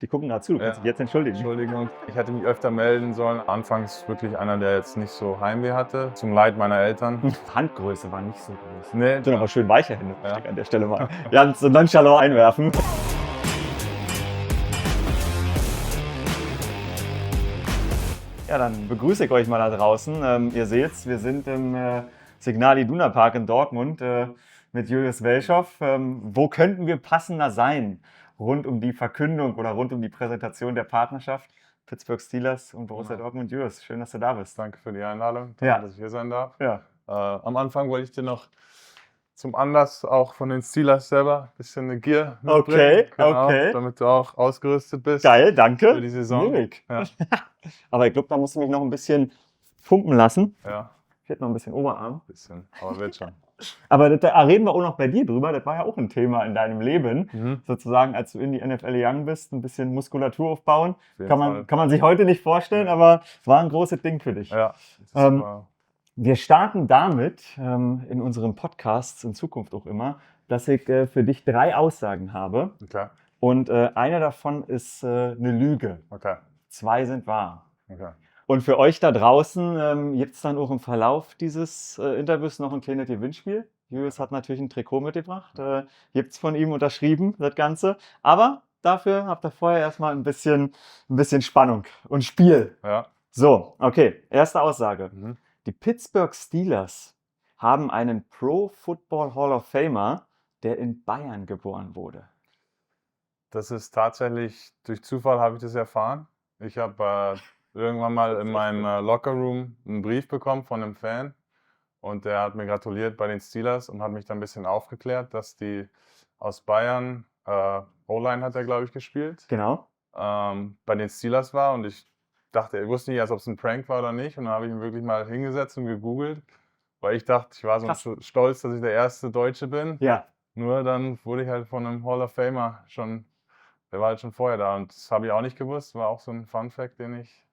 Die gucken gerade zu, du kannst dich jetzt entschuldigen. Entschuldigung, ich hätte mich öfter melden sollen. Anfangs wirklich einer, der jetzt nicht so Heimweh hatte, zum Leid meiner Eltern. Handgröße war nicht so groß. Nee, Sind aber schön weiche Hände, Ja. möchte ich an der Stelle mal ganz nonchalant einwerfen. Ja, dann begrüße ich euch mal da draußen. Ihr seht's, wir sind im Signal Iduna Park in Dortmund mit Julius Welschow. Wo könnten wir passender sein rund um die Verkündung oder rund um die Präsentation der Partnerschaft Pittsburgh Steelers und Borussia Dortmund? Julius, schön, dass du da bist. danke für die Einladung, Ja. dass ich hier sein darf. Ja. Am Anfang wollte ich dir noch zum Anlass auch von den Steelers selber ein bisschen eine Gear Okay, mitbringen. Genau, okay. damit du auch ausgerüstet bist Geil, danke. für die Saison. Lyrik. Ja, Aber ich glaube, da musst du mich noch ein bisschen pumpen lassen. ja, Ich hätte noch ein bisschen Oberarm. ein bisschen, aber wird schon. Aber da reden wir auch noch bei dir drüber. Das war ja auch ein Thema in deinem Leben. Mhm. Sozusagen, als du in die NFL gegangen bist, ein bisschen Muskulatur aufbauen. Auf jeden Kann Fall. man sich heute nicht vorstellen, aber war ein großes Ding für dich. Ja, das Ähm, war, Wir starten damit in unseren Podcasts, in Zukunft auch immer, dass ich für dich 3 Aussagen habe. okay, Und eine davon ist eine Lüge. okay, 2 sind wahr. okay. Und für euch da draußen gibt es dann auch im Verlauf dieses Interviews noch ein kleines Gewinnspiel. Julius hat natürlich ein Trikot mitgebracht. Gibt es von ihm unterschrieben, das Ganze. Aber dafür habt ihr vorher erstmal ein bisschen Spannung und Spiel. Ja, So, okay. Erste Aussage. mhm. Die Pittsburgh Steelers haben einen Pro Football Hall of Famer, der in Bayern geboren wurde. Das ist tatsächlich, durch Zufall habe ich das erfahren. Ich habe irgendwann mal in meinem Lockerroom einen Brief bekommen von einem Fan und der hat mir gratuliert bei den Steelers und hat mich dann ein bisschen aufgeklärt, dass die aus Bayern, O-Line hat er, glaube ich, gespielt, Genau. bei den Steelers war und ich wusste nicht, als ob es ein Prank war oder nicht und dann habe ich ihn wirklich mal hingesetzt und gegoogelt, weil ich dachte, ich war so Krass. stolz, dass ich der erste Deutsche bin. Ja. Nur dann wurde ich halt von einem Hall of Famer der war halt schon vorher da und das habe ich auch nicht gewusst. War auch so ein Fun-Fact, den ich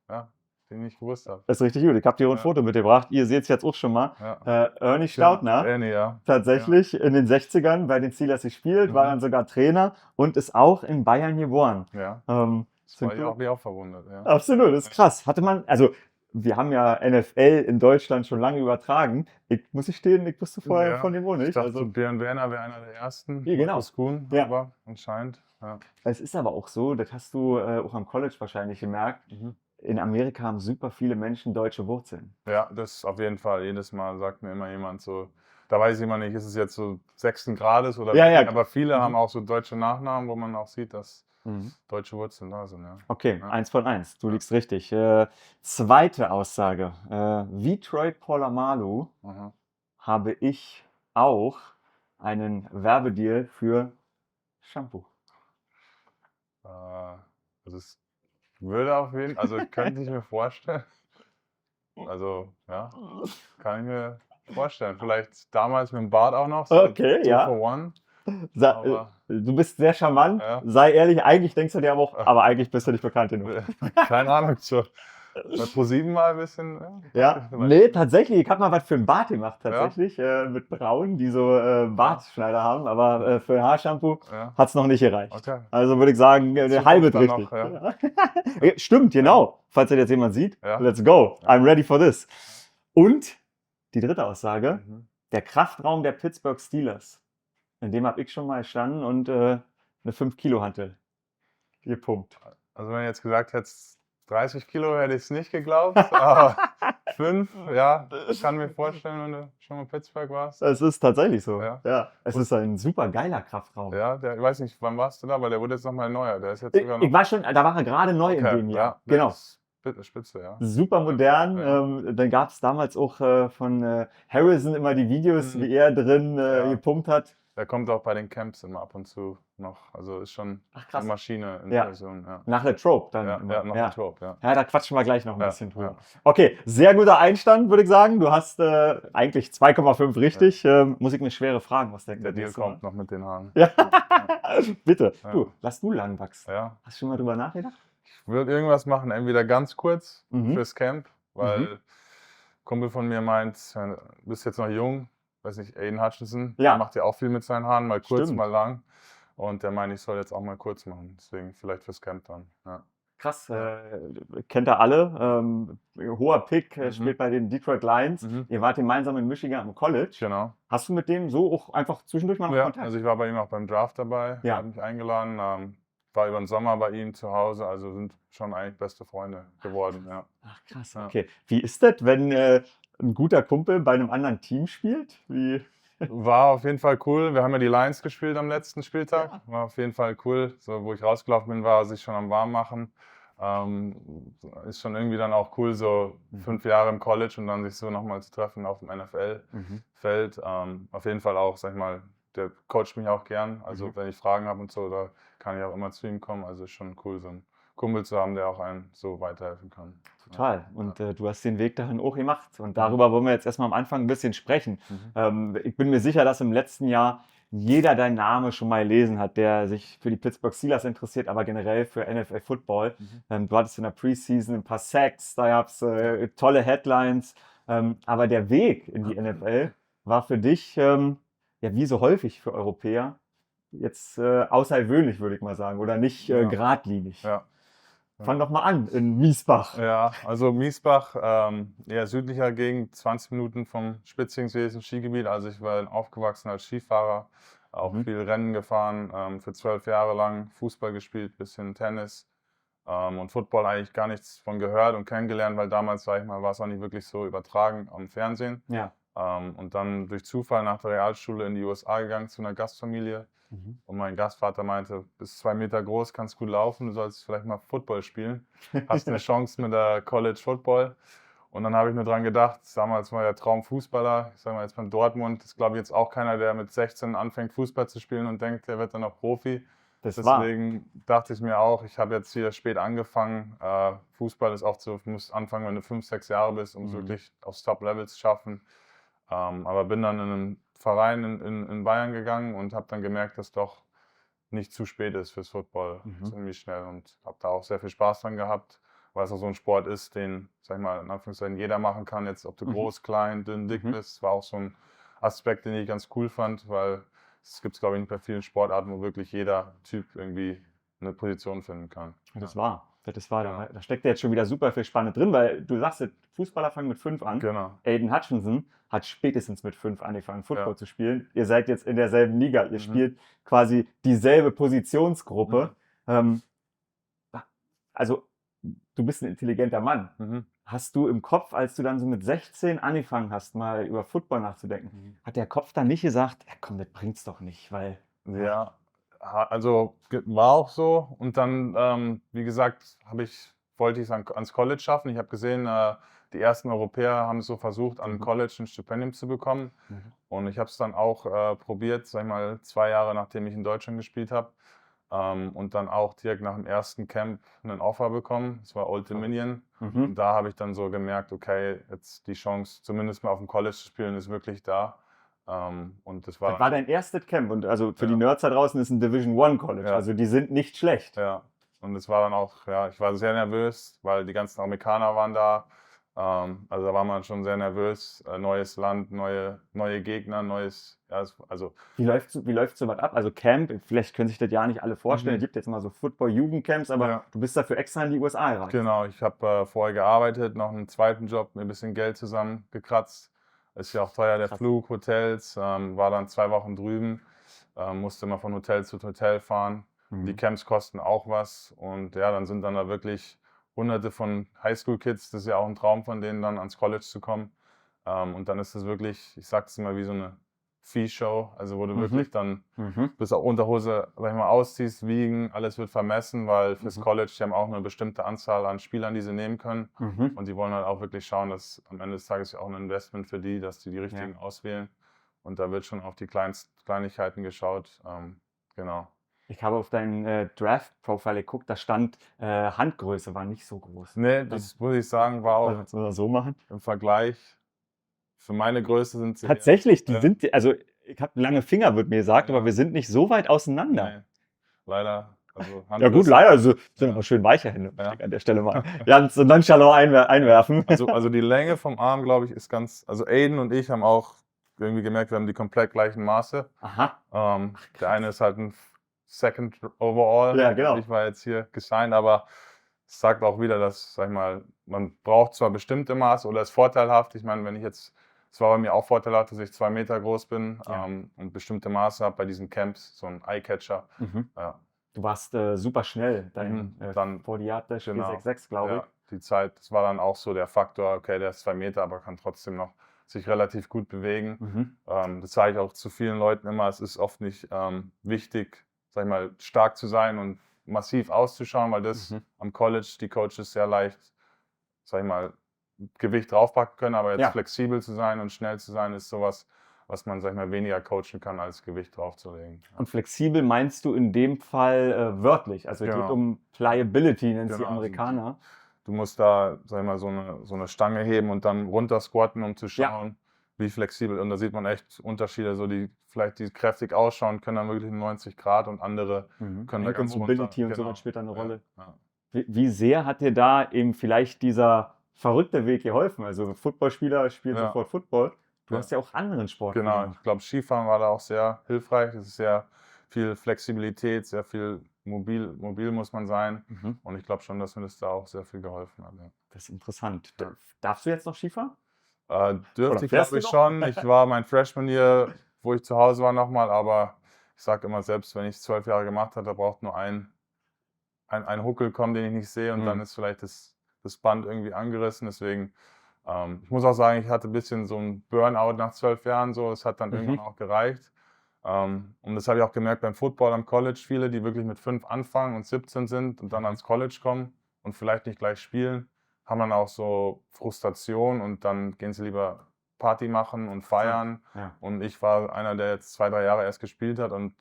nicht gewusst habe. Das ist richtig gut. Ich habe dir auch ein Ja. Foto mitgebracht. Ihr seht es jetzt auch schon mal. Ja. Ernie Staudtner. Ernie, ja. Tatsächlich in den 60ern bei den Steelers gespielt, war Mhm. dann sogar Trainer und ist auch in Bayern geboren. Ja, Das das war ich auch verwundert. Ja. Absolut, das ist krass. Also wir haben ja NFL in Deutschland schon lange übertragen. Ich muss gestehen, ich wusste vorher Ja, von dem wohl Ich nicht. dachte, Also, Björn Werner wäre einer der ersten. Ja, genau. Markus Kuhn, Ja. aber anscheinend. Ja. es ist aber auch so, das hast du auch am College wahrscheinlich gemerkt, in Amerika haben super viele Menschen deutsche Wurzeln. Ja, das auf jeden Fall. Jedes Mal sagt mir immer jemand so, da weiß ich immer nicht, ist es jetzt so 6. Grades oder Ja, ja. wie, aber viele Mhm. haben auch so deutsche Nachnamen, wo man auch sieht, dass deutsche Wurzeln da sind. Ja. Okay, Ja. 1 von 1. Du liegst richtig. Zweite Aussage. Wie Troy Polamalu Aha. habe ich auch einen Werbedeal für Shampoo. Also es würde auf jeden Fall, also könnte ich mir vorstellen. Also ja, kann ich mir vorstellen. Vielleicht damals mit dem Bart auch noch. So Okay, 2 ja. for 1. Sa Aber- du bist sehr charmant. Ja. Sei ehrlich, eigentlich denkst du dir aber auch, aber eigentlich bist du nicht bekannt genug. Keine Ahnung, so bei Pro7 mal ein bisschen. Ja, vielleicht. nee, tatsächlich. Ich habe mal was für einen Bart gemacht, tatsächlich, mit Braun, die so Bartschneider haben, aber für Haarshampoo Ja. hat es noch nicht gereicht. Okay. Also würde ich sagen, eine Zukunft halbe dann richtig. noch, ja. Ja, stimmt, genau. Falls das jetzt jemand sieht, Ja. let's go. I'm ready for this. Und die dritte Aussage, Mhm. der Kraftraum der Pittsburgh Steelers. In dem habe ich schon mal gestanden und eine 5-Kilo-Hantel gepumpt. Also wenn du jetzt gesagt hättest, 30 Kilo hätte ich es nicht geglaubt, aber 5, ja, ich kann mir vorstellen, wenn du schon mal in Pittsburgh warst. Es ist tatsächlich so. Ja. Es ist ein super geiler Kraftraum. Ja, ich weiß nicht, wann warst du da, weil der wurde jetzt nochmal neuer. Der ist jetzt sogar noch. Ich war schon, da war er gerade neu in dem Jahr. der Genau. ist Spitze, ja. Super modern. Ja. Dann gab es damals auch von Harrison immer die Videos, Mhm. wie er drin Ja. gepumpt hat. Der kommt auch bei den Camps immer ab und zu noch. Also ist schon Ach, krass. eine Maschine in Ja. Person. Ja, Nach der Trope dann. ja, immer. ja, noch ja. ein Trope, ja. Ja, da quatschen wir gleich noch ein Ja, bisschen drüber. ja. Okay, sehr guter Einstand, würde ich sagen. Du hast eigentlich 2,5 richtig. Muss ich mir schwere Fragen, was denken Der wir Deal nächstes Mal? kommt noch mit den Haaren. Ja, bitte. Ja. Du, lass du lang wachsen. Ja. Hast du schon mal drüber nachgedacht? Ich würde irgendwas machen, entweder ganz kurz Mhm. fürs Camp, weil Mhm. ein Kumpel von mir meint, du bist jetzt noch jung, weiß nicht, Aiden Hutchinson, Ja. der macht ja auch viel mit seinen Haaren, mal kurz, Stimmt. mal lang. Und der meinte, ich soll jetzt auch mal kurz machen. Deswegen vielleicht fürs Camp dann. Ja. Krass, kennt ihr alle. Hoher Pick, Mhm. spielt bei den Detroit Lions. Mhm. Ihr wart gemeinsam in Michigan am College. Genau. Hast du mit dem so auch einfach zwischendurch mal noch Ja, Kontakt? also ich war bei ihm auch beim Draft dabei. Ja. Er hat mich eingeladen. War über den Sommer bei ihm zu Hause. Also sind schon eigentlich beste Freunde geworden. Ja. Ach krass, Ja. okay. Wie ist das, wenn ein guter Kumpel bei einem anderen Team spielt? War auf jeden Fall cool. Wir haben ja die Lions gespielt am letzten Spieltag. Ja. War auf jeden Fall cool. So, wo ich rausgelaufen bin, war er sich schon am Warmmachen. Ist schon irgendwie dann auch cool, so 5 Jahre im College und dann sich so nochmal zu treffen auf dem NFL-Feld. Auf jeden Fall auch, sag ich mal, der coacht mich auch gern. Also wenn ich Fragen habe und so, da kann ich auch immer zu ihm kommen. Also ist schon cool, so einen Kumpel zu haben, der auch einem so weiterhelfen kann. Total. Und du hast den Weg dahin auch gemacht. Und darüber wollen wir jetzt erstmal am Anfang ein bisschen sprechen. Ich bin mir sicher, dass im letzten Jahr jeder deinen Namen schon mal gelesen hat, der sich für die Pittsburgh Steelers interessiert, aber generell für NFL Football. Du hattest in der Preseason ein paar Sacks, da gab es tolle Headlines. Aber der Weg in die NFL war für dich, ja wie so häufig für Europäer, jetzt außergewöhnlich, würde ich mal sagen, oder nicht geradlinig. Ja. Fang doch mal an in Miesbach. Ja, also Miesbach, eher südlicher Gegend, 20 Minuten vom Spitzingsees Skigebiet. Also ich war aufgewachsen als Skifahrer, auch viel Rennen gefahren, für 12 Jahre lang Fußball gespielt, bisschen Tennis und Football eigentlich gar nichts von gehört und kennengelernt, weil damals, sag ich mal, war es auch nicht wirklich so übertragen am Fernsehen. Ja. Und dann durch Zufall nach der Realschule in die USA gegangen zu einer Gastfamilie. Und mein Gastvater meinte, bist 2 Meter groß, kannst gut laufen, du sollst vielleicht mal Football spielen. Hast eine Chance mit der College Football. Und dann habe ich nur dran gedacht, damals war der Traum Fußballer. Ich sage mal jetzt beim Dortmund, ist glaube ich jetzt auch keiner, der mit 16 anfängt Fußball zu spielen und denkt, der wird dann auch Profi. Deswegen dachte ich mir auch, ich habe jetzt hier spät angefangen. Fußball ist oft so, du musst anfangen, wenn du 5, 6 Jahre bist, um es wirklich aufs Top-Level zu schaffen. Aber bin dann in einen Verein in Bayern gegangen und habe dann gemerkt, dass doch nicht zu spät ist fürs Football, ziemlich schnell. Und habe da auch sehr viel Spaß dran gehabt, weil es auch so ein Sport ist, den, sag ich mal, in Anführungszeichen jeder machen kann. Jetzt, ob du groß, klein, dünn, dick bist, war auch so ein Aspekt, den ich ganz cool fand, weil es gibt, glaube ich, nicht bei vielen Sportarten, wo wirklich jeder Typ irgendwie eine Position finden kann. Das war. Da steckt ja jetzt schon wieder super viel Spannend drin, weil du sagst, Fußballer fangen mit 5 an. Genau. Aiden Hutchinson hat spätestens mit 5 angefangen, Football zu spielen. Ihr seid jetzt in derselben Liga. Ihr spielt quasi dieselbe Positionsgruppe. Also, du bist ein intelligenter Mann. Hast du im Kopf, als du dann so mit 16 angefangen hast, mal über Football nachzudenken, hat der Kopf dann nicht gesagt, ja komm, das bringt's doch nicht, weil... Ja, also war auch so. Und dann, wie gesagt, wollte ich es ans College schaffen. Ich habe gesehen, die ersten Europäer haben es so versucht, an College ein Stipendium zu bekommen. Und ich habe es dann auch probiert, sag ich mal, 2 Jahre nachdem ich in Deutschland gespielt habe. Und dann auch direkt nach dem ersten Camp einen Offer bekommen. Das war Old Dominion. Und da habe ich dann so gemerkt, okay, jetzt die Chance, zumindest mal auf dem College zu spielen, ist wirklich da. Und das war dein erstes Camp. Und also für die Nerds da draußen ist ein Division I College. Also die sind nicht schlecht. Ja. Und es war dann auch, ich war sehr nervös, weil die ganzen Amerikaner waren da. Also da war man schon sehr nervös. Neues Land, neue Gegner, also. Wie läuft so was ab? Also Camp, vielleicht können sich das ja nicht alle vorstellen. Es gibt jetzt mal so Football-Jugendcamps, aber du bist dafür extra in die USA gereist. Genau, ich habe vorher gearbeitet, noch einen zweiten Job, mir ein bisschen Geld zusammengekratzt. Ist ja auch teuer, der Flug, Hotels. War dann 2 Wochen drüben, musste immer von Hotel zu Hotel fahren. Die Camps kosten auch was. Und ja, dann sind dann da wirklich Hunderte von Highschool-Kids. Das ist ja auch ein Traum von denen, dann ans College zu kommen. Und dann ist das wirklich, ich sag's immer, wie so eine Fee-Show. Also wo du wirklich dann bis auf Unterhose, sag ich mal, ausziehst, wiegen, alles wird vermessen, weil fürs College, die haben auch eine bestimmte Anzahl an Spielern, die sie nehmen können. Und die wollen halt auch wirklich schauen, dass am Ende des Tages ja auch ein Investment für die, dass die richtigen auswählen. Und da wird schon auf die Kleinigkeiten geschaut. Genau. Ich habe auf deinen Draft-Profile geguckt, da stand, Handgröße war nicht so groß. Nee, das muss ich sagen, war auch was wir so machen? im Vergleich. Für meine Größe sind sie. Tatsächlich, also ich habe lange Finger, wird mir gesagt, aber wir sind nicht so weit auseinander. Nee, leider. Also ja gut, leider, also sind aber schön weiche Hände, an der Stelle mal. Ganz nonchalant einwerfen. Also die Länge vom Arm, glaube ich, ist also Aiden und ich haben auch irgendwie gemerkt, wir haben die komplett gleichen Maße. Aha. Der eine ist halt ein Second Overall. Ja, genau. Ich war jetzt hier gesigned, aber es sagt auch wieder, dass, sag ich mal, man braucht zwar bestimmte Maße oder ist vorteilhaft. Ich meine, es war bei mir auch vorteilhaft, dass ich 2 Meter groß bin und bestimmte Maße habe bei diesen Camps, so ein Eyecatcher. Ja. Du warst super schnell, dein Dann 40-Yard-Dash genau. 4,66, glaube ich. Ja, die Zeit, das war dann auch so der Faktor, okay, der ist 2 Meter, aber kann trotzdem noch sich relativ gut bewegen. Das sage ich auch zu vielen Leuten immer, es ist oft nicht wichtig, sag ich mal, stark zu sein und massiv auszuschauen, weil das am College die Coaches sehr leicht, sag ich mal, Gewicht draufpacken können, aber jetzt flexibel zu sein und schnell zu sein, ist sowas, was man, sag ich mal, weniger coachen kann, als Gewicht draufzulegen. Und flexibel meinst du in dem Fall wörtlich, also es geht um Pliability, nennen es die Amerikaner. Du musst da, sag ich mal, so eine Stange heben und dann runter squatten, um zu schauen, wie flexibel. Und da sieht man echt Unterschiede, so die kräftig ausschauen, können dann wirklich 90 Grad und andere können da ganz runter. Mobility und so dann spielt dann eine Rolle. Ja. Wie sehr hat dir da eben vielleicht dieser verrückte Weg geholfen? Also Footballspieler spielen sofort Football. Du hast ja auch anderen Sport gemacht. Ich glaube, Skifahren war da auch sehr hilfreich. Es ist sehr viel Flexibilität, sehr viel mobil muss man sein. Und ich glaube schon, dass mir das da auch sehr viel geholfen hat. Ja. Das ist interessant. Darfst du jetzt noch Skifahren? Dürfte ich, glaube ich, schon. Ich war mein Freshman Year, wo ich zu Hause war nochmal, aber ich sage immer, selbst wenn ich es 12 Jahre gemacht habe, da braucht nur ein Huckel kommen, den ich nicht sehe und dann ist vielleicht das Band irgendwie angerissen. Deswegen, ich muss auch sagen, ich hatte ein bisschen so ein Burnout nach 12 Jahren. So. Das hat dann irgendwann auch gereicht. Und das habe ich auch gemerkt beim Football am College. Viele, die wirklich mit 5 anfangen und 17 sind und dann ans College kommen und vielleicht nicht gleich spielen, haben dann auch so Frustration und dann gehen sie lieber Party machen und feiern. Ja. Und ich war einer, der jetzt 2, 3 Jahre erst gespielt hat und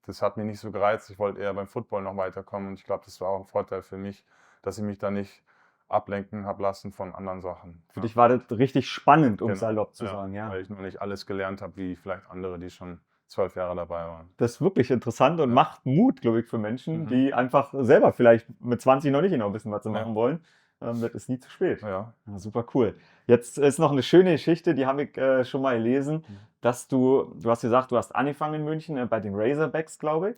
das hat mich nicht so gereizt. Ich wollte eher beim Football noch weiterkommen und ich glaube, das war auch ein Vorteil für mich, dass ich mich da nicht ablenken habe lassen von anderen Sachen. Für dich war das richtig spannend, um salopp zu sagen. Ja. Weil ich noch nicht alles gelernt habe, wie vielleicht andere, die schon 12 Jahre dabei waren. Das ist wirklich interessant und macht Mut, glaube ich, für Menschen, die einfach selber vielleicht mit 20 noch nicht genau wissen, was sie machen wollen. Das ist nie zu spät. Ja. Super cool. Jetzt ist noch eine schöne Geschichte, die habe ich schon mal gelesen, dass du hast gesagt, du hast angefangen in München bei den Razorbacks, glaube ich.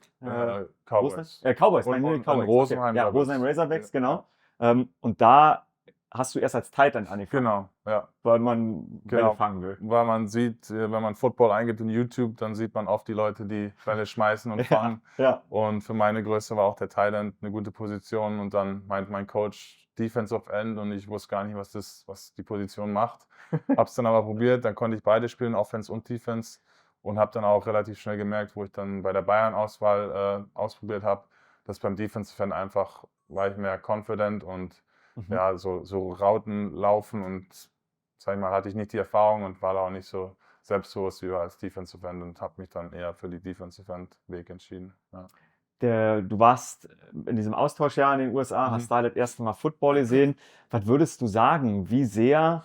Cowboys. Cowboys, Cowboys. Rosenheim. Ja, Rosenheim Razorbacks, genau. Und da hast du erst als Tight End angefangen. Genau, ja. Weil man Bälle fangen will. Weil man sieht, wenn man Football eingibt in YouTube, dann sieht man oft die Leute, die Bälle schmeißen und fangen. Und für meine Größe war auch der Tight End eine gute Position. Und dann meint mein Coach Defensive End und ich wusste gar nicht, was die Position macht. Hab's dann aber probiert, dann konnte ich beide spielen, Offense und Defense. Und habe dann auch relativ schnell gemerkt, wo ich dann bei der Bayern-Auswahl ausprobiert habe, dass beim Defensive End einfach war ich mehr confident und ja, so Routen laufen und sag ich mal, hatte ich nicht die Erfahrung und war da auch nicht so selbstbewusst wie als Defensive End und habe mich dann eher für die Defensive End Weg entschieden. Ja. Du warst in diesem Austauschjahr in den USA, hast da das erste Mal Football gesehen. Was würdest du sagen? Wie sehr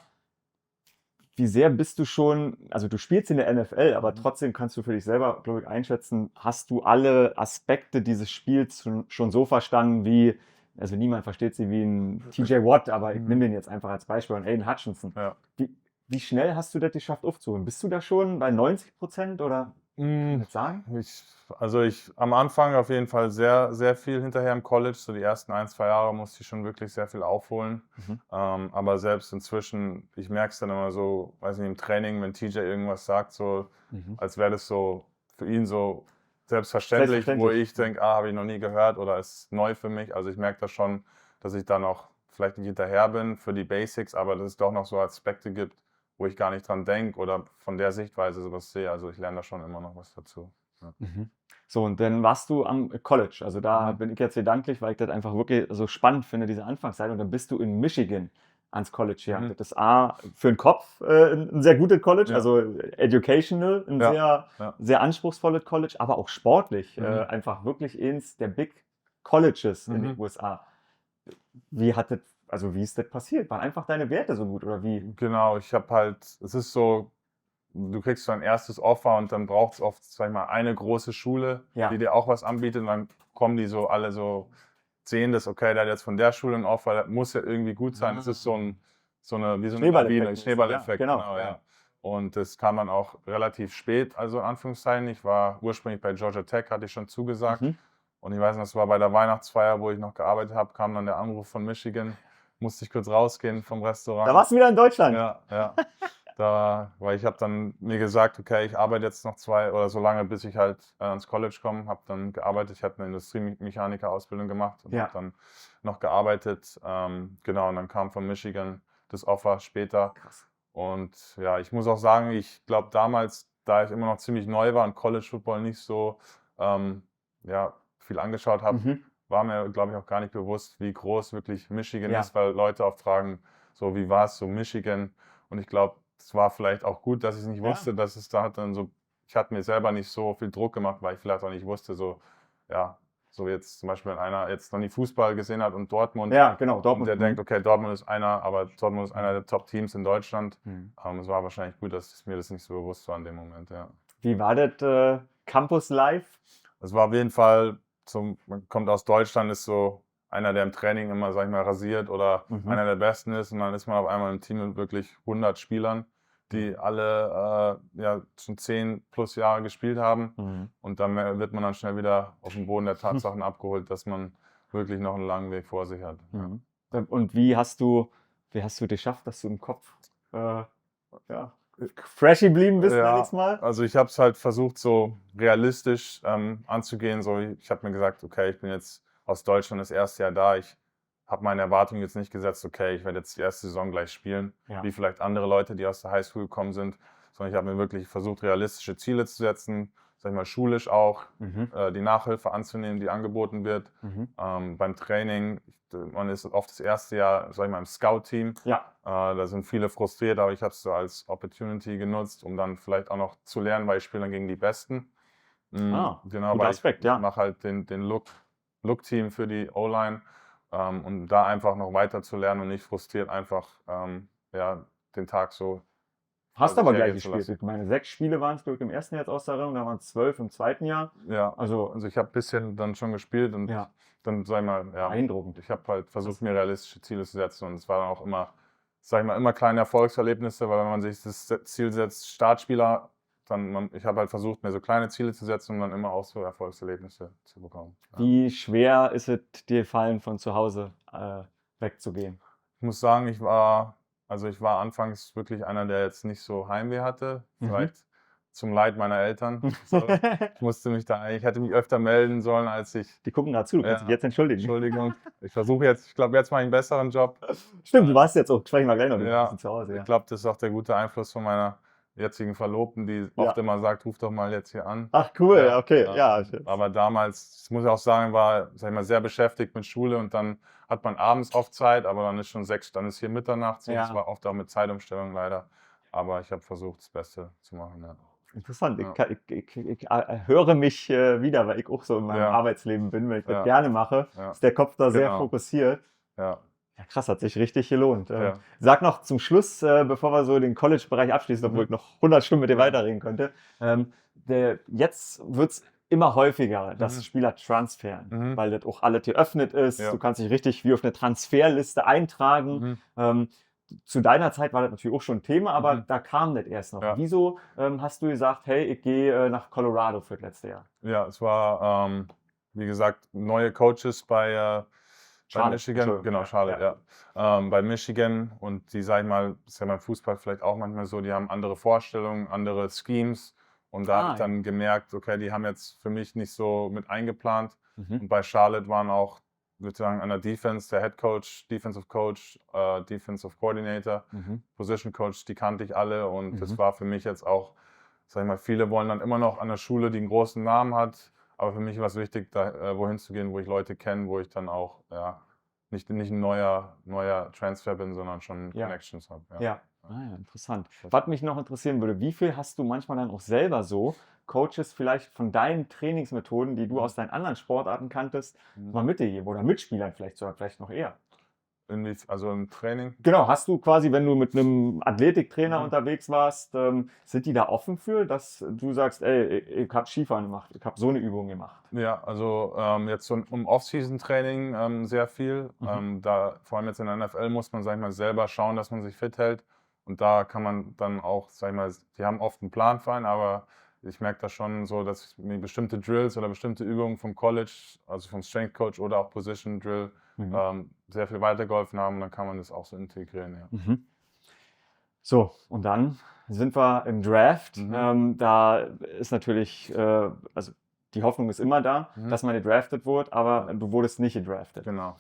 bist du schon, also du spielst in der NFL, aber trotzdem kannst du für dich selber, glaube ich, einschätzen, hast du alle Aspekte dieses Spiels schon so verstanden wie, also niemand versteht sie wie ein TJ Watt, aber ich nehme den jetzt einfach als Beispiel, und Aiden Hutchinson. Ja. Wie schnell hast du das geschafft aufzuholen? Bist du da schon bei 90% oder kann ich sagen? Am Anfang auf jeden Fall sehr, sehr viel hinterher im College. So die ersten 1, 2 Jahre musste ich schon wirklich sehr viel aufholen. Aber selbst inzwischen, ich merke es dann immer so, weiß nicht, im Training, wenn TJ irgendwas sagt, so als wäre das so für ihn so selbstverständlich, wo ich denke, habe ich noch nie gehört oder ist neu für mich. Also ich merke das schon, dass ich da noch vielleicht nicht hinterher bin für die Basics, aber dass es doch noch so Aspekte gibt, wo ich gar nicht dran denke oder von der Sichtweise sowas sehe. Also ich lerne da schon immer noch was dazu. Ja. So, und dann warst du am College. Also da bin ich jetzt gedanklich, weil ich das einfach wirklich so spannend finde, diese Anfangszeit. Und dann bist du in Michigan ans College gegangen. Das ist für den Kopf ein sehr gutes College, also educational, ein sehr anspruchsvolles College, aber auch sportlich. Einfach wirklich eins der Big Colleges in den USA. Wie ist das passiert? Waren einfach deine Werte so gut oder wie? Genau, es ist so, du kriegst so ein erstes Offer und dann braucht es oft, sag ich mal, eine große Schule, die dir auch was anbietet und dann kommen die so alle so, sehen das, okay, der hat jetzt von der Schule ein Offer, das muss ja irgendwie gut sein. Das ist wie so eine Schneeballeffekt. Ja, genau. Und das kam dann auch relativ spät, also in Anführungszeichen. Ich war ursprünglich bei Georgia Tech, hatte ich schon zugesagt. Mhm. Und ich weiß noch, das war bei der Weihnachtsfeier, wo ich noch gearbeitet habe, kam dann der Anruf von Michigan. Musste ich kurz rausgehen vom Restaurant. Da warst du wieder in Deutschland. Ja, ja. Weil ich habe dann mir gesagt, okay, ich arbeite jetzt noch 2 oder so lange, bis ich halt ans College komme. Habe dann gearbeitet. Ich habe eine Industriemechaniker-Ausbildung gemacht und Ja. habe dann noch gearbeitet. Genau, und dann kam von Michigan das Offer später. Krass. Und ja, ich muss auch sagen, ich glaube damals, da ich immer noch ziemlich neu war und College Football nicht so ja, viel angeschaut habe, Mhm. war mir, glaube ich, auch gar nicht bewusst, wie groß wirklich Michigan Ja. ist, weil Leute oft fragen, so wie war es so Michigan? Und ich glaube, es war vielleicht auch gut, dass ich es nicht Ja. wusste, dass es da hat dann so, ich hatte mir selber nicht so viel Druck gemacht, weil ich vielleicht auch nicht wusste, so, ja, so jetzt zum Beispiel, wenn einer jetzt noch nie Fußball gesehen hat und Dortmund, Ja, genau, und Dortmund. der denkt, okay, Dortmund ist einer der Top-Teams in Deutschland. Mhm. Es war wahrscheinlich gut, dass mir das nicht so bewusst war in dem Moment, ja. Wie war das Campus Live? Es war auf jeden Fall, man kommt aus Deutschland, ist so einer, der im Training immer, sag ich mal, rasiert oder Mhm. einer der Besten ist. Und dann ist man auf einmal im Team mit wirklich 100 Spielern, die alle ja, schon 10 plus Jahre gespielt haben. Mhm. Und dann wird man dann schnell wieder auf den Boden der Tatsachen abgeholt, dass man wirklich noch einen langen Weg vor sich hat. Ja. Mhm. Und wie hast du geschafft, dass du im Kopf ja, fresh geblieben bist, Ja, nenn ich's mal? also ich habe es halt versucht, so realistisch anzugehen. So, ich habe mir gesagt, okay, ich bin jetzt aus Deutschland das erste Jahr da. Ich habe meine Erwartungen jetzt nicht gesetzt, okay, ich werde jetzt die erste Saison gleich spielen, Ja. wie vielleicht andere Leute, die aus der Highschool gekommen sind, sondern ich habe mir wirklich versucht, realistische Ziele zu setzen, sag ich mal, schulisch auch, Mhm. die Nachhilfe anzunehmen, die angeboten wird. Mhm. Beim Training, man ist oft das erste Jahr, sag ich mal, im Scout-Team. Ja. Da sind viele frustriert, aber ich habe es so als Opportunity genutzt, um dann vielleicht auch noch zu lernen, weil ich spiele dann gegen die Besten. Ah, Genau, guter weil Aspekt, ich ja. mache halt den Look-Team für die O-Line, und da einfach noch weiter zu lernen und nicht frustriert einfach ja, den Tag so Hast vor aber sich gleich hergehen zu gespielt. lassen. Ich meine, 6 Spiele waren es, glaube ich, im ersten Jahr jetzt aus der Erinnerung, da waren es 12 im zweiten Jahr. Ja, Also, also ich habe ein bisschen dann schon gespielt und ja, dann, sag ich mal, ja, beeindruckend. ich habe halt versucht, mir realistische Ziele zu setzen und es waren auch immer, sag ich mal, immer kleine Erfolgserlebnisse, weil wenn man sich das Ziel setzt, Startspieler, ich habe halt versucht, mir so kleine Ziele zu setzen, um dann immer auch so Erfolgserlebnisse zu bekommen. Ja. Wie schwer ist es dir gefallen, von zu Hause wegzugehen? Ich muss sagen, ich war anfangs wirklich einer, der jetzt nicht so Heimweh hatte. Vielleicht zum Leid meiner Eltern. So. Ich hätte mich öfter melden sollen, als ich. Die gucken gerade zu, du kannst Ja, dich jetzt entschuldigen. Entschuldigung. Ich glaube, jetzt mache ich einen besseren Job. Stimmt, du warst jetzt auch, sprechen wir gleich noch, du Ja, warst zu Hause. Ja. ich glaube, das ist auch der gute Einfluss von meiner jetzigen Verlobten, die oft Ja. immer sagt, ruf doch mal jetzt hier an. Ach cool, Ja, okay, ja. ja. Aber damals, das muss ich auch sagen, war, sag ich mal, sehr beschäftigt mit Schule und dann hat man abends oft Zeit, aber dann ist schon dann ist hier Mitternacht. So. Ja. Das war oft auch mit Zeitumstellung leider. Aber ich habe versucht, das Beste zu machen. Ja. Interessant. Ja. Ich höre mich wieder, weil ich auch so in meinem Ja. Arbeitsleben bin, wenn ich das Ja. gerne mache, Ja. ist der Kopf da sehr Genau. fokussiert. Ja. Ja, krass, hat sich richtig gelohnt. Ja. Sag noch zum Schluss, bevor wir so den College-Bereich abschließen, obwohl ich noch 100 Stunden mit dir weiterreden könnte. Jetzt wird es immer häufiger, dass Spieler transferen, weil das auch alles geöffnet ist. Ja. Du kannst dich richtig wie auf eine Transferliste eintragen. Zu deiner Zeit war das natürlich auch schon ein Thema, aber da kam das erst noch. Ja. Wieso hast du gesagt, hey, ich gehe nach Colorado für das letzte Jahr? Ja, es war, wie gesagt, neue Coaches bei Charlotte, Michigan. Entschuldigung. Genau, Ja, Charlotte, ja. Bei Michigan und die, sag ich mal, ist ja beim Fußball vielleicht auch manchmal so, die haben andere Vorstellungen, andere Schemes und da habe ich dann gemerkt, okay, die haben jetzt für mich nicht so mit eingeplant. Und bei Charlotte waren auch, würde ich sagen, an der Defense, der Head Coach, Defensive Coach, Defensive Coordinator, Position Coach, die kannte ich alle und das war für mich jetzt auch, sag ich mal, viele wollen dann immer noch an der Schule, die einen großen Namen hat, aber für mich war es wichtig, da wohin zu gehen, wo ich Leute kenne, wo ich dann auch nicht ein neuer Transfer bin, sondern schon Connections habe. Ja. Interessant. Was mich noch interessieren würde, wie viel hast du manchmal dann auch selber so Coaches vielleicht von deinen Trainingsmethoden, die du aus deinen anderen Sportarten kanntest, mal mitgegeben oder Mitspielern vielleicht sogar vielleicht noch eher? Also im Training? Genau, hast du quasi, wenn du mit einem Athletiktrainer unterwegs warst, sind die da offen für, dass du sagst, ey, ich habe Skifahren gemacht, ich habe so eine Übung gemacht? Ja, also jetzt so im Off-Season-Training sehr viel. Vor allem jetzt in der NFL muss man, sag ich mal, selber schauen, dass man sich fit hält. Und da kann man dann auch, sag ich mal, die haben oft einen Plan für einen, aber ich merke das schon so, dass mir bestimmte Drills oder bestimmte Übungen vom College, also vom Strength Coach oder auch Position Drill, sehr viel weitergeholfen haben. Dann kann man das auch so integrieren. Ja. Mhm. So, und dann sind wir im Draft. Da ist natürlich, also die Hoffnung ist immer da, dass man gedraftet wird, aber du wurdest nicht gedraftet. Genau.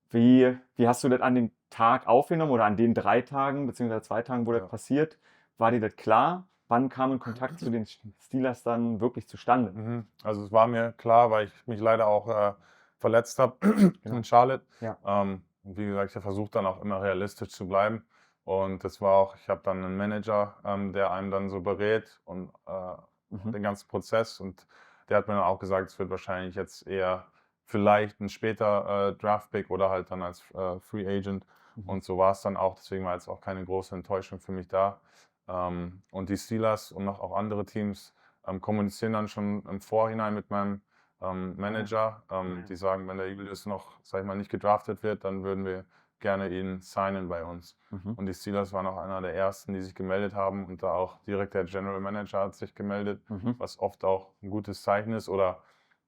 Wie hast du das an dem Tag aufgenommen oder an den 3 Tagen, beziehungsweise 2 Tagen, wo das passiert? War dir das klar? Wann kam ein Kontakt zu den Steelers dann wirklich zustande? Also es war mir klar, weil ich mich leider auch verletzt habe in Charlotte. Ja. Und wie gesagt, ich habe versucht dann auch immer realistisch zu bleiben. Und das war auch, ich habe dann einen Manager, der einem dann so berät und den ganzen Prozess. Und der hat mir dann auch gesagt, es wird wahrscheinlich jetzt eher vielleicht ein später Draft-Pick oder halt dann als Free Agent. Und so war es dann auch. Deswegen war jetzt auch keine große Enttäuschung für mich da. Und die Steelers und noch auch andere Teams kommunizieren dann schon im Vorhinein mit meinem Manager. Die sagen, wenn der Julius noch, sag ich mal, nicht gedraftet wird, dann würden wir gerne ihn signen bei uns. Und die Steelers waren auch einer der ersten, die sich gemeldet haben. Und da auch direkt der General Manager hat sich gemeldet, was oft auch ein gutes Zeichen ist. Oder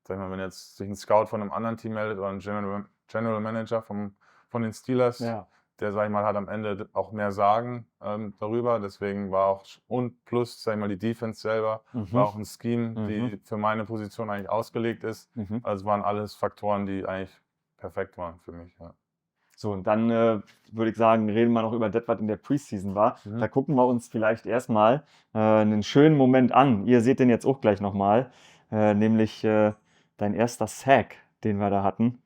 sag ich mal, wenn jetzt sich ein Scout von einem anderen Team meldet oder ein General Manager von den Steelers, der, sag ich mal, hat am Ende auch mehr Sagen darüber. Deswegen war auch, und plus, sag ich mal, die Defense selber, war auch ein Scheme, die für meine Position eigentlich ausgelegt ist. Also waren alles Faktoren, die eigentlich perfekt waren für mich. Ja. So, und dann würde ich sagen, reden wir noch über das, was in der Preseason war. Da gucken wir uns vielleicht erstmal einen schönen Moment an. Ihr seht den jetzt auch gleich nochmal, nämlich dein erster Sack, den wir da hatten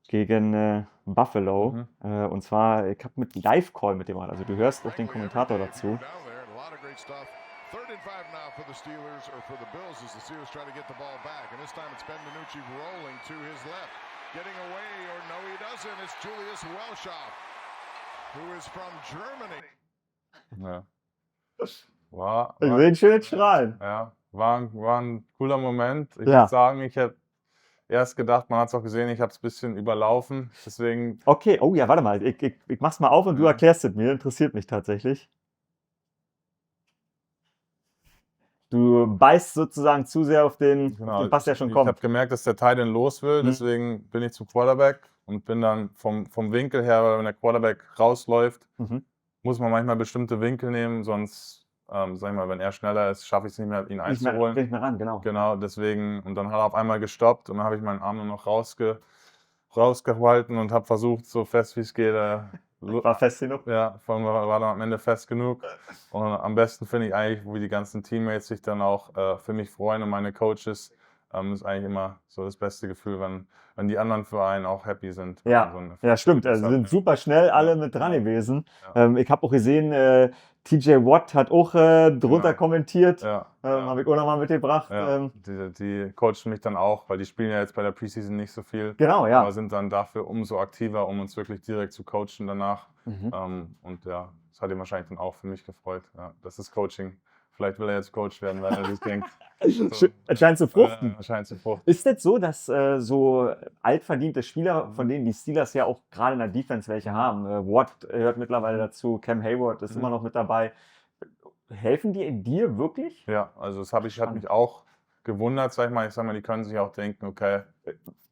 gegen Buffalo. Und zwar, ich habe mit Live-Call mit dem gemacht. Also du hörst auch den Kommentator dazu. Third and 5 now for the Steelers, or for the Bills, as the Steelers try to get the ball back. And this time it's Ben DiNucci rolling to his left. Getting away, or no he doesn't. It's Julius Welschof, who is from Germany. Ja. War Ich sehe ihn schön strahlen. Ja, war ein cooler Moment. Ich muss sagen, ich habe erst gedacht, man hat es auch gesehen, ich habe es ein bisschen überlaufen. Deswegen. Okay, oh ja, warte mal. Ich mach's mal auf und du erklärst es mir. Interessiert mich tatsächlich. Du beißt sozusagen zu sehr auf den, Genau, den Pass, der schon ich kommt. habe gemerkt, dass der Tight End los will, deswegen bin ich zum Quarterback und bin dann vom Winkel her, weil wenn der Quarterback rausläuft, muss man manchmal bestimmte Winkel nehmen, sonst, sag ich mal, wenn er schneller ist, schaffe ich es nicht mehr, ihn einzuholen. Nicht mehr ran, genau. Genau, deswegen, und dann hat er auf einmal gestoppt und dann habe ich meinen Arm nur noch rausgehalten und habe versucht, so fest wie es geht, war fest genug? Ja, war dann am Ende fest genug. Und am besten finde ich eigentlich, wie die ganzen Teammates sich dann auch für mich freuen und meine Coaches. Ist eigentlich immer so das beste Gefühl, wenn die anderen für einen auch happy sind. Ja, stimmt. Also sind super schnell alle mit dran gewesen. Ich habe auch gesehen, TJ Watt hat auch drunter kommentiert. Habe ich auch nochmal mitgebracht. Die coachen mich dann auch, weil die spielen ja jetzt bei der Preseason nicht so viel. Genau, ja. Aber sind dann dafür umso aktiver, um uns wirklich direkt zu coachen danach. Und ja, das hat ihn wahrscheinlich dann auch für mich gefreut. Ja, das ist Coaching. Vielleicht will er jetzt Coach werden, weil er sich denkt. So, scheint zu fruchten. Scheint zu fruchten. Ist das so, dass so altverdiente Spieler, von denen die Steelers ja auch gerade in der Defense welche haben, Watt gehört mittlerweile dazu, Cam Hayward ist immer noch mit dabei, helfen die dir wirklich? Ja, also das hat mich auch gewundert, sag ich mal. Die können sich auch denken, okay,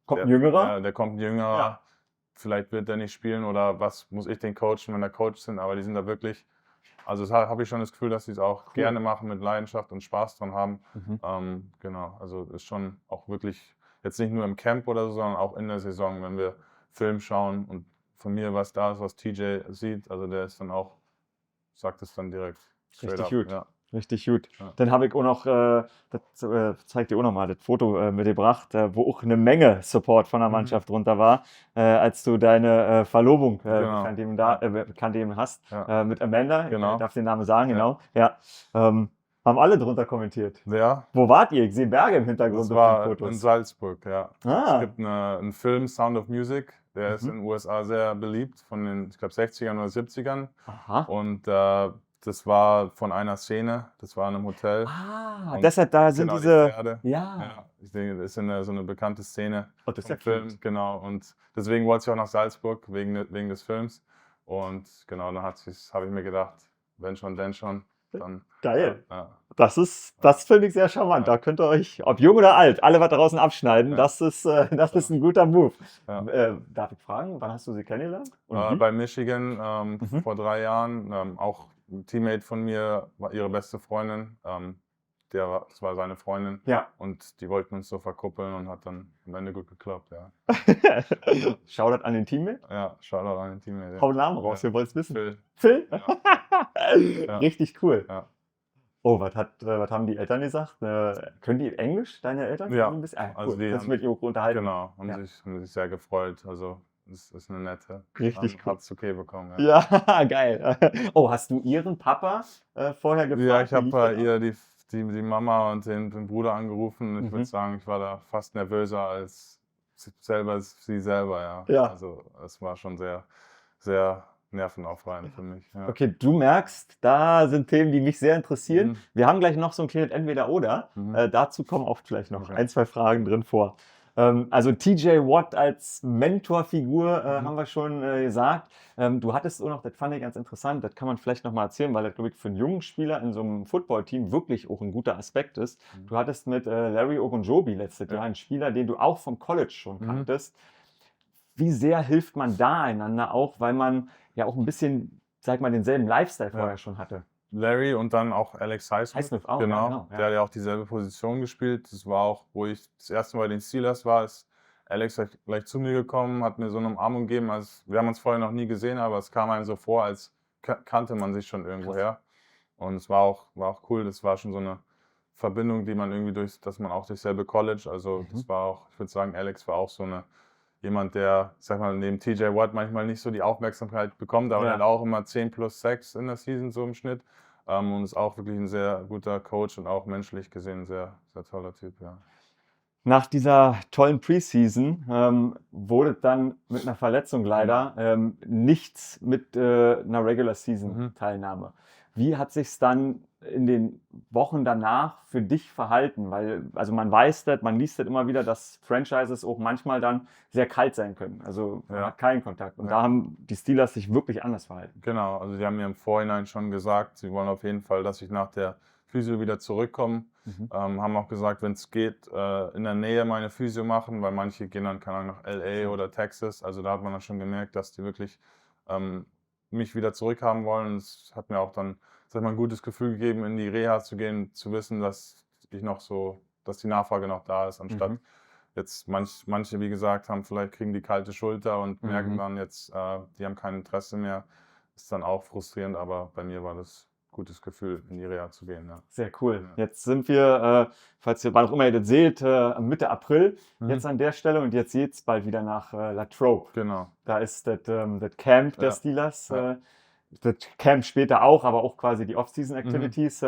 kommt ein Jüngerer? Der kommt ein Jüngerer, Ja. Vielleicht wird der nicht spielen oder was muss ich den coachen, wenn der Coach sind, aber die sind da wirklich. Also habe ich schon das Gefühl, dass sie es auch gerne machen, mit Leidenschaft und Spaß dran haben. Genau, also ist schon auch wirklich, jetzt nicht nur im Camp oder so, sondern auch in der Saison, wenn wir Film schauen und von mir was da ist, was TJ sieht, also der ist dann auch, sagt es dann direkt. Richtig gut. Ja. Richtig gut. Ja. Dann habe ich auch noch, das zeigt dir auch noch mal, das Foto mitgebracht, wo auch eine Menge Support von der Mannschaft drunter war, als du deine Verlobung bekannt gegeben hast, mit Amanda. Genau. Ich darf den Namen sagen, genau. Ja. Haben alle drunter kommentiert. Ja. Wo wart ihr? Ich sehe Berge im Hintergrund Das auf war den Fotos. in Salzburg, ja. Ah. Es gibt einen Film, Sound of Music, der ist in den USA sehr beliebt, von den, ich glaube, 60ern oder 70ern. Aha. Und das war von einer Szene, das war in einem Hotel. Ah, deshalb da sind genau, diese. die Pferde. Ja, ich denke, das ist so eine bekannte Szene Das ist vom ja Film. cute. Genau, und deswegen wollte ich auch nach Salzburg, wegen des Films. Und genau, dann habe ich mir gedacht, wenn schon, denn schon. Dann, Geil. Ja. Das finde ich sehr charmant. Da könnt ihr euch, ob jung oder alt, alle was draußen abschneiden. Ja. Das ist ein guter Move. Ja. Darf ich fragen, wann hast du sie kennengelernt? Und wie? Bei Michigan vor 3 Jahren, auch ein Teammate von mir, war ihre beste Freundin. Das war seine Freundin. Ja. Und die wollten uns so verkuppeln und hat dann am Ende gut geklappt, ja. Shoutout an den Teammate. Ja, Shoutout an den Teammate. Hau den Namen raus, Ja. wir wollen es wissen. Phil. Phil? Ja. Richtig cool. Ja. Oh, was haben die Eltern gesagt? Können die Englisch, deine Eltern? Ja. Ein bisschen? Also cool. die Kannst du haben- mit ihr auch unterhalten? Genau, Ja. haben sich sehr gefreut. Also, es ist eine nette. Richtig cool. Hat's okay bekommen, ja. Ja, geil. Oh, hast du ihren Papa vorher gefragt? Ja, ich wie lief habe das ab? ihr die Mama und den Bruder angerufen. Ich Mhm. würde sagen, ich war da fast nervöser als sie selber, ja. Ja. Also, es war schon sehr, sehr nervenaufreibend für mich, ja. Okay, du merkst, da sind Themen, die mich sehr interessieren. Mhm. Wir haben gleich noch so ein kleines Entweder-Oder. Mhm. Dazu kommen auch vielleicht noch Okay. 1, 2 Fragen drin vor. Also TJ Watt als Mentorfigur Mhm. haben wir schon gesagt. Du hattest auch noch, das fand ich ganz interessant, das kann man vielleicht noch mal erzählen, weil das, glaube ich, für einen jungen Spieler in so einem Footballteam wirklich auch ein guter Aspekt ist. Mhm. Du hattest mit Larry Ogunjobi letztes Ja. Jahr einen Spieler, den du auch vom College schon Mhm. kanntest. Wie sehr hilft man da einander auch, weil man ja auch ein bisschen, sag mal, denselben Lifestyle Ja. vorher schon hatte? Larry und dann auch Alex Highsmith. Highsmith auch, ja, Genau, genau, ja. der hat ja auch dieselbe Position gespielt. Das war auch, wo ich das erste Mal bei den Steelers war, ist Alex gleich zu mir gekommen, hat mir so eine Umarmung gegeben. Also, wir haben uns vorher noch nie gesehen, aber es kam einem so vor, als kannte man sich schon irgendwoher. Und es war auch cool. Das war schon so eine Verbindung, die man irgendwie dass man auch durchs selbe College, also das war auch, ich würde sagen, Alex war auch so jemand, der, sag mal, neben TJ Watt manchmal nicht so die Aufmerksamkeit bekommt, aber Ja. er hat auch immer 10+6 in der Season so im Schnitt. Und ist auch wirklich ein sehr guter Coach und auch menschlich gesehen ein sehr, sehr toller Typ, ja. Nach dieser tollen Preseason wurde dann mit einer Verletzung leider nichts mit einer Regular Season Teilnahme. Wie hat sich's dann in den Wochen danach für dich verhalten? Weil, also man weiß das, man liest das immer wieder, dass Franchises auch manchmal dann sehr kalt sein können. Also man Ja. hat keinen Kontakt. Und Ja. da haben die Steelers sich wirklich anders verhalten. Genau, also die haben mir im Vorhinein schon gesagt, sie wollen auf jeden Fall, dass ich nach der Physio wieder zurückkomme. Haben auch gesagt, wenn es geht, in der Nähe meine Physio machen, weil manche gehen dann, keine Ahnung, nach LA oder Texas. Also da hat man dann schon gemerkt, dass die wirklich mich wieder zurückhaben wollen. Es hat mir auch dann, sag ich mal, ein gutes Gefühl gegeben, in die Reha zu gehen, zu wissen, dass dass die Nachfrage noch da ist, anstatt jetzt manche, wie gesagt, kriegen die kalte Schulter und merken dann jetzt, die haben kein Interesse mehr. Ist dann auch frustrierend, aber bei mir war das ein gutes Gefühl, in die Reha zu gehen. Ja. Sehr cool. Jetzt sind wir, falls ihr wann auch immer ihr das seht, Mitte April jetzt an der Stelle und jetzt geht's bald wieder nach Latrobe. Genau. Da ist das Camp der Ja. Steelers. Ja. Das Camp später auch, aber auch quasi die Off-Season-Activities.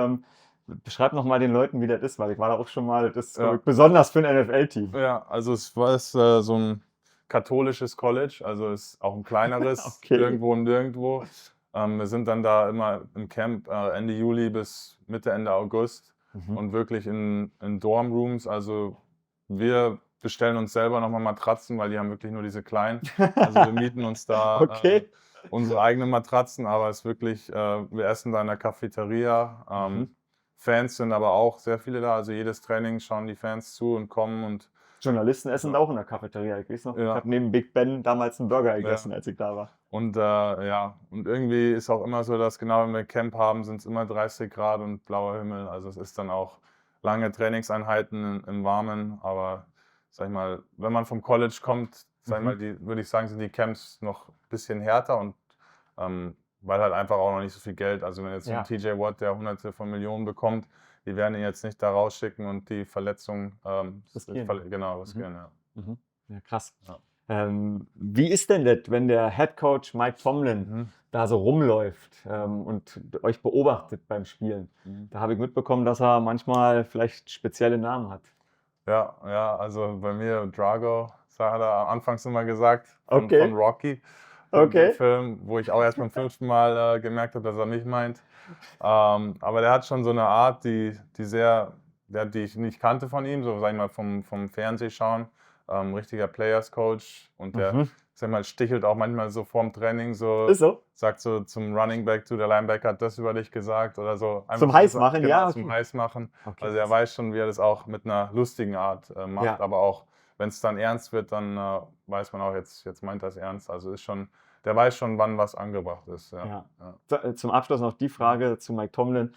Beschreib noch mal den Leuten, wie das ist, weil ich war da auch schon mal. Das ist Ja. besonders für ein NFL-Team. Ja, also es war so ein katholisches College, also ist auch ein kleineres, Okay. irgendwo und nirgendwo. Wir sind dann da immer im Camp Ende Juli bis Ende August und wirklich in Dormrooms. Also wir bestellen uns selber nochmal Matratzen, weil die haben wirklich nur diese kleinen. Also wir mieten uns da Okay. unsere eigenen Matratzen, aber es ist wirklich, wir essen da in der Cafeteria. Fans sind aber auch sehr viele da, also jedes Training schauen die Fans zu und kommen und Journalisten essen da auch in der Cafeteria. Ich weiß noch, Ja. ich habe neben Big Ben damals einen Burger gegessen, als ich da war. Und und irgendwie ist auch immer so, dass genau wenn wir Camp haben, sind es immer 30 Grad und blauer Himmel. Also es ist dann auch lange Trainingseinheiten im Warmen. Aber sag ich mal, wenn man vom College kommt, sag ich mal, würde ich sagen, sind die Camps noch ein bisschen härter und weil halt einfach auch noch nicht so viel Geld. Also wenn jetzt Ja. ein TJ Watt, der Hunderte von Millionen bekommt, die werden ihn jetzt nicht da rausschicken und die Verletzung Riskieren. genau, riskieren, ja. Ja, krass. Ja. Wie ist denn das, wenn der Head Coach Mike Tomlin da so rumläuft und euch beobachtet beim Spielen? Da habe ich mitbekommen, dass er manchmal vielleicht spezielle Namen hat. Ja, also bei mir Drago, hat er anfangs immer gesagt, Okay. von Rocky, Okay. dem Film, wo ich auch erst beim 5. Mal gemerkt habe, dass er mich meint. Aber der hat schon so eine Art, die ich nicht kannte von ihm, so sag ich mal vom Fernsehschauen, richtiger Players Coach und der sag mal, stichelt auch manchmal so vorm Training, so, Ist so? sagt so zum Running Back, der Linebacker hat das über dich gesagt oder so. Einfach Zum so Heißmachen, genau, ja, zum okay. Heißmachen. Okay. Also er weiß schon, wie er das auch mit einer lustigen Art macht, Ja. aber auch, wenn es dann ernst wird, dann weiß man auch, jetzt meint er es ernst. Also ist schon, der weiß schon, wann was angebracht ist. Ja. Ja. Ja. Zum Abschluss noch die Frage zu Mike Tomlin.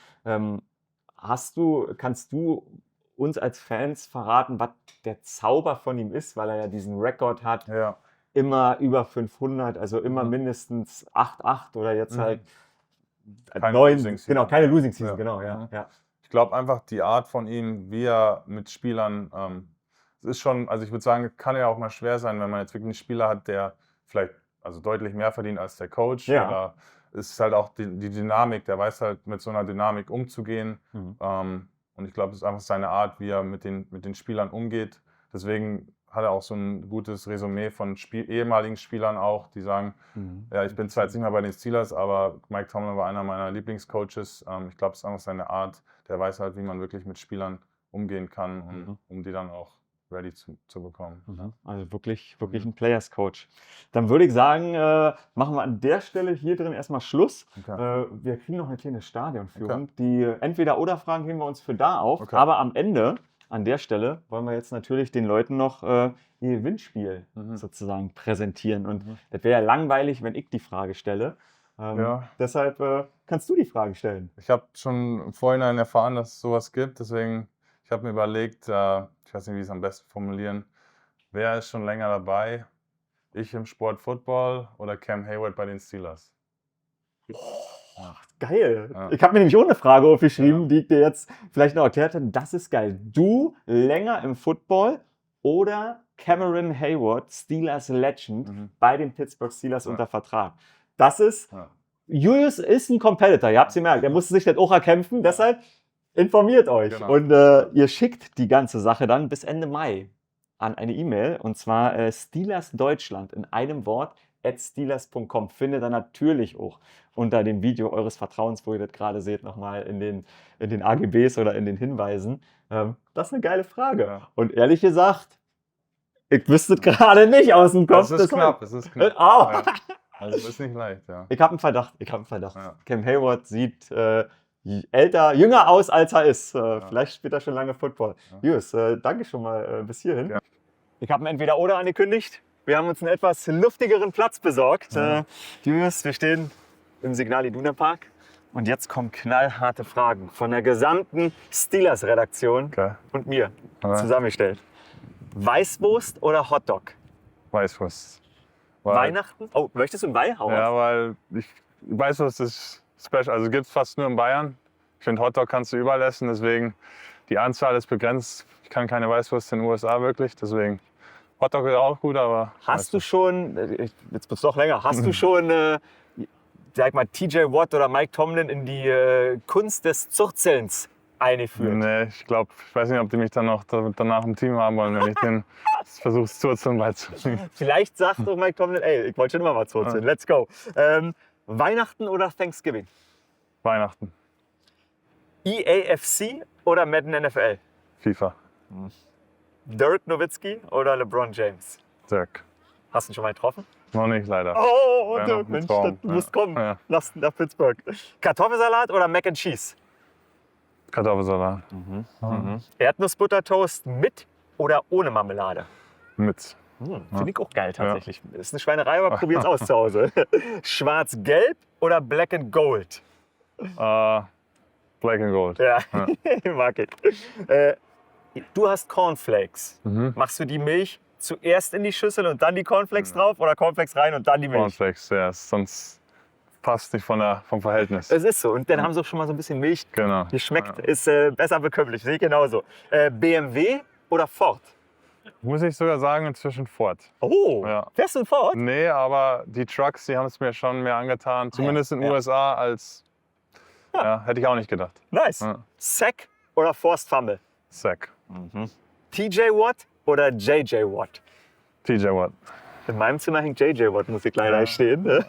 Kannst du uns als Fans verraten, was der Zauber von ihm ist, weil er ja diesen Rekord hat, Ja. immer über 500, also immer Mhm. mindestens 8-8 oder jetzt Mhm. halt Keine 9, Losing Season. genau, keine Losing Season, Ja. genau, ja. Mhm. Ja. Ich glaube einfach die Art von ihm, wie er mit Spielern, es ist schon, also ich würde sagen, kann ja auch mal schwer sein, wenn man jetzt wirklich einen Spieler hat, der vielleicht also deutlich mehr verdient als der Coach. Ja. Oder es ist halt auch die Dynamik, der weiß halt mit so einer Dynamik umzugehen. Mhm. Und ich glaube, es ist einfach seine Art, wie er mit den Spielern umgeht. Deswegen hat er auch so ein gutes Resümee von ehemaligen Spielern auch, die sagen, ja, ich bin zwar jetzt nicht mehr bei den Steelers, aber Mike Tomlin war einer meiner Lieblingscoaches. Ich glaube, es ist einfach seine Art. Der weiß halt, wie man wirklich mit Spielern umgehen kann, um die dann auch ready zu bekommen. Also wirklich ein Players Coach. Dann würde ich sagen, machen wir an der Stelle hier drin erstmal Schluss. Okay. Wir kriegen noch eine kleine Stadionführung. Okay. Die Entweder-oder-Fragen heben wir uns für da auf. Okay. Aber am Ende, an der Stelle, wollen wir jetzt natürlich den Leuten noch ihr Gewinnspiel sozusagen präsentieren. Und das wäre ja langweilig, wenn ich die Frage stelle. Ja. Deshalb kannst du die Frage stellen. Ich habe schon im Vorhinein erfahren, dass es sowas gibt. Deswegen, ich habe mir überlegt, ich weiß nicht, wie ich es am besten formulieren. Wer ist schon länger dabei? Ich im Sport Football oder Cam Hayward bei den Steelers? Geil. Ja. Ich habe mir nämlich auch eine Frage aufgeschrieben, die ich dir jetzt vielleicht noch erklärt habe. Das ist geil. Du länger im Football oder Cameron Hayward, Steelers Legend, bei den Pittsburgh Steelers unter Vertrag. Das ist, Julius ist ein Competitor, ihr habt es gemerkt. Er musste sich das auch erkämpfen, deshalb informiert euch. Genau. Und ihr schickt die ganze Sache dann bis Ende Mai an eine E-Mail, und zwar Steelers Deutschland in einem Wort @steelers.com. Findet ihr natürlich auch unter dem Video eures Vertrauens, wo ihr das gerade seht, nochmal in den AGBs oder in den Hinweisen. Das ist eine geile Frage. Ja. Und ehrlich gesagt, ich wüsste es gerade nicht aus dem Kopf. Es ist knapp, es ist knapp. Oh. Ja. Also es ist nicht leicht, ja. Ich habe einen Verdacht. Ja. Cam Hayward sieht jünger aus, als er ist. Vielleicht spielt er schon lange Football. Ja. Julius, danke schon mal bis hierhin. Ja. Ich habe ein Entweder-Oder angekündigt. Wir haben uns einen etwas luftigeren Platz besorgt. Ja. Julius, wir stehen im Signal Iduna Park. Und jetzt kommen knallharte Fragen von der gesamten Steelers-Redaktion Okay. und mir Ja. zusammengestellt. Weißwurst oder Hotdog? Weißwurst. Weil, Weihnachten? Oh, möchtest du ein Weih? Hau ja, raus. weil Weißwurst ist special. Also gibt es fast nur in Bayern. Ich finde, Hotdog kannst du überall essen, deswegen die Anzahl ist begrenzt. Ich kann keine Weißwurst in den USA wirklich, deswegen Hotdog ist auch gut, aber... Hast du schon, jetzt bist du noch länger, hast du schon, sag mal, TJ Watt oder Mike Tomlin in die Kunst des Zuchzelns eingeführt? Nee, ich weiß nicht, ob die mich dann noch danach im Team haben wollen, wenn ich den versuche, zu Zurzeln beizubringen. Vielleicht sagt doch Mike Tomlin, ey, ich wollte schon immer mal zurzeln, let's go. Weihnachten oder Thanksgiving? Weihnachten, EAFC oder Madden NFL? FIFA, Dirk Nowitzki oder LeBron James? Dirk. Hast du ihn schon mal getroffen? Noch nicht, leider. Oh, Wär noch Dirk, ein Mensch, Traum. du musst kommen. Ja. Nach Pittsburgh. Kartoffelsalat oder Mac and Cheese? Kartoffelsalat. Erdnussbuttertoast mit oder ohne Marmelade? Mit. Finde ich auch geil tatsächlich. Ist eine Schweinerei, aber probier's aus zu Hause. Schwarz-Gelb oder Black and Gold? Black and Gold. Ja, mag ich. Du hast Cornflakes. Machst du die Milch zuerst in die Schüssel und dann die Cornflakes drauf oder Cornflakes rein und dann die Milch? Cornflakes, ja, sonst passt nicht vom Verhältnis. Es ist so. Und dann haben sie auch schon mal so ein bisschen Milch Genau. geschmeckt. Ist besser bekömmlich. Sehe ich genauso. BMW oder Ford? Muss ich sogar sagen, inzwischen Ford. Oh, Ja. fährst du ein Ford? Nee, aber die Trucks, die haben es mir schon mehr angetan. Zumindest in den USA als... Ja, hätte ich auch nicht gedacht. Nice. Ja. Sack oder Forced Fumble? Sack. TJ Watt oder JJ Watt? TJ Watt. In meinem Zimmer hängt JJ Watt, muss ich leider stehen.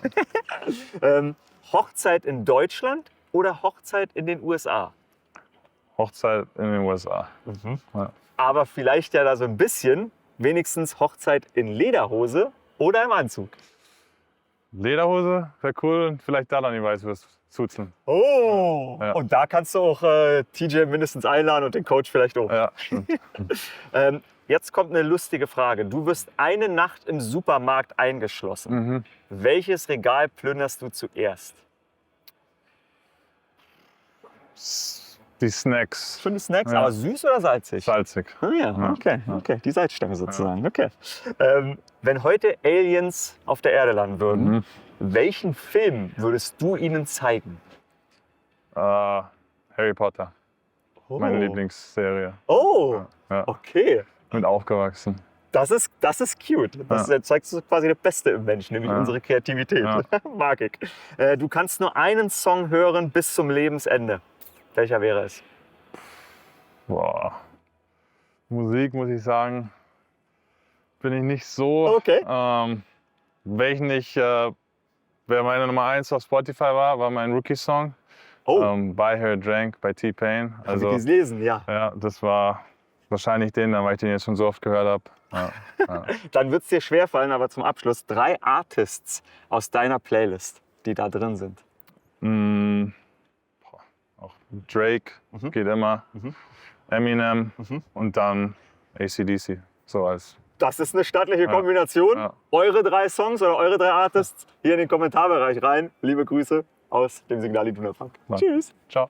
Hochzeit in Deutschland oder Hochzeit in den USA? Hochzeit in den USA. Ja. Aber vielleicht ja da so ein bisschen, wenigstens Hochzeit in Lederhose oder im Anzug? Lederhose wäre cool und vielleicht da dann die Weißwurst-Zuzeln. Oh, Ja. und da kannst du auch TJ mindestens einladen und den Coach vielleicht auch. Ja, stimmt. Jetzt kommt eine lustige Frage. Du wirst eine Nacht im Supermarkt eingeschlossen. Mhm. Welches Regal plünderst du zuerst? Die Snacks. Schöne Snacks, Ja. aber süß oder salzig? Salzig. Ah ja, Ja. okay, die Salzstange sozusagen. Okay. Wenn heute Aliens auf der Erde landen würden, Mhm. welchen Film würdest du ihnen zeigen? Harry Potter, Oh. meine Lieblingsserie. Oh, Ja, okay. mit aufgewachsen. Das ist cute. Das zeigt quasi das Beste im Menschen, nämlich Ja. unsere Kreativität. Ja. Mag ich. Du kannst nur einen Song hören bis zum Lebensende. Welcher wäre es? Boah. Musik, muss ich sagen, bin ich nicht so. Okay. Welchen wer meine Nummer 1 auf Spotify war mein Rookie-Song. Oh, Buy Her a Drink bei T-Pain. also Also, ich lesen, ja. ja, das war wahrscheinlich den, weil ich den jetzt schon so oft gehört habe. Ja, ja. Dann wird es dir schwerfallen, aber zum Abschluss 3 Artists aus deiner Playlist, die da drin sind. Auch Drake geht immer, Eminem und dann AC/DC. So als Das ist eine stattliche Kombination. Ja. Eure 3 Songs oder eure 3 Artists hier in den Kommentarbereich rein. Liebe Grüße aus dem Signal Iduna Park. Ja. Tschüss. Ciao.